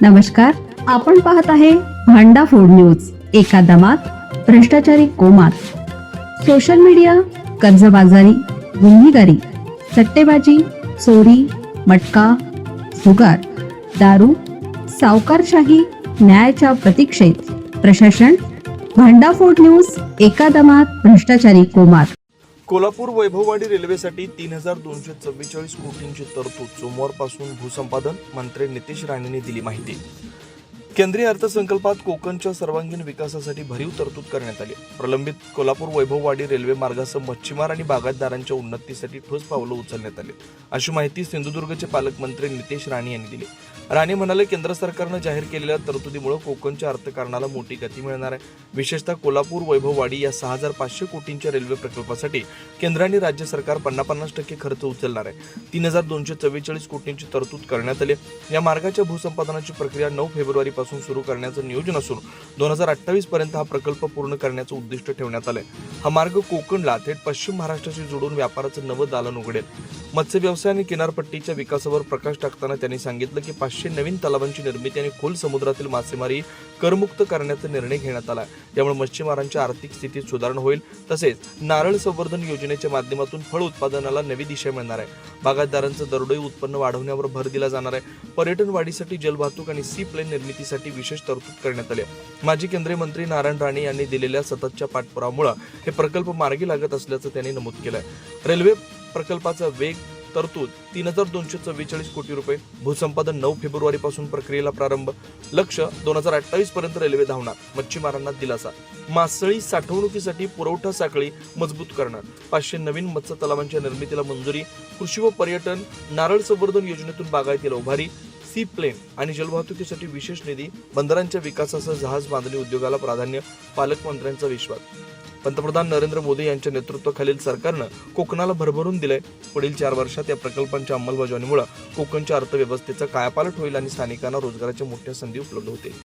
नमस्कार, आपण पाहत आहे भांडा फोड न्यूज. एका दमात भ्रष्टाचारी कोमात. सोशल मीडिया, कर्जबाजारी, गुन्हेगारी, सट्टेबाजी, चोरी, मटका, जुगार, दारू, सावकारशाही, न्यायाच्या प्रतीक्षेत प्रशासन. भांडाफोड न्यूज. एका दमात भ्रष्टाचारी कोमात. कोल्हापूर वैभववाडी रेल्वेसाठी 3,244 कोटींची तरतूद. सोमवारपासून भूसंपादन. मंत्री नितेश राणेंनी दिली माहिती. केंद्रीय अर्थसंकल्पात कोकणच्या सर्वांगीण विकासासाठी भरीव तरतूद करण्यात आली. प्रलंबित कोल्हापूर वैभववाडी रेल्वे मार्गासह मच्छीमार आणि बागायतदारांच्या उन्नतीसाठी ठोस पावलं उचलण्यात आली, अशी माहिती सिंधुदुर्गचे पालकमंत्री नितेश राणे यांनी दिली. राणे म्हणाले, केंद्र सरकारनं जाहीर केलेल्या तरतुदीमुळे कोकणच्या अर्थकारणाला मोठी गती मिळणार आहे. विशेषतः कोल्हापूर वैभववाडी या 6,500 कोटींच्या रेल्वे प्रकल्पासाठी केंद्र आणि राज्य सरकार 50% खर्च उचलणार आहे. 3,244 कोटींची तरतूद करण्यात आली. या मार्गाच्या भूसंपादनाची प्रक्रिया 9 फेब्रुवारीपासून सुरू करण्याचं नियोजन असून 2028 पर्यंत हा प्रकल्प पूर्ण करण्याचं उद्दिष्ट ठेवण्यात आलंय. हा मार्ग कोकणला थेट पश्चिम महाराष्ट्राशी जोडून व्यापाराचं नवं दालन उघडेल. मत्स्य व्यवसाय आणि किनारपट्टीच्या विकासावर प्रकाश टाकताना त्यांनी सांगितलं की 500 नवीन तलावांची निर्मिती आणि खोल समुद्रातील मासेमारी करमुक्त करण्याचा निर्णय घेण्यात आला. त्यामुळे मच्छीमारांच्या आर्थिक स्थितीत सुधारणा होईल. तसेच नारळ संवर्धन योजनेच्या माध्यमातून फळ उत्पादनाला नवी दिशा मिळणार आहे. बागायतदारांचं दरडोई उत्पन्न वाढवण्यावर भर दिला जाणार आहे. पर्यटन वाढीसाठी जलवाहतूक आणि सी प्लेन निर्मितीसाठी विशेष तरतूद करण्यात आली. माजी केंद्रीय मंत्री नारायण राणे यांनी दिलेल्या सततच्या पाठपुराव्यामुळे हे प्रकल्प मार्गी लागत असल्याचं त्यांनी नमूद केलंय. रेल्वे प्रकल्पाचा वेग. तरतूद 3,244 कोटी रुपये. भूसंपादन 9 फेब्रुवारीपासून प्रक्रियेला प्रारंभ. लक्ष्य 2028 पर्यंत रेल्वे धावणार. मच्छीमारांना दिलासा. मासळी साठवणुकीसाठी पुरवठा साखळी मजबूत करणार. 500 नवीन मत्स्य तलावांच्या निर्मितीला मंजुरी. कृषी व पर्यटन, नारळ संवर्धन योजनेतून बागायतीला उभारी. सी प्लेन आणि जलवाहतुकीसाठी विशेष निधी. बंदरांच्या विकासासह जहाज बांधणी उद्योगाला प्राधान्य. पालकमंत्र्यांचा विश्वास. पंतप्रधान नरेंद्र मोदी यांच्या नेतृत्वाखालील सरकारनं कोकणाला भरभरून दिलंय. पुढील 4 वर्षात या प्रकल्पांच्या अंमलबजावणीमुळे कोकणच्या अर्थव्यवस्थेचा कायापालट होईल आणि स्थानिकांना रोजगाराच्या मोठ्या संधी उपलब्ध होतील.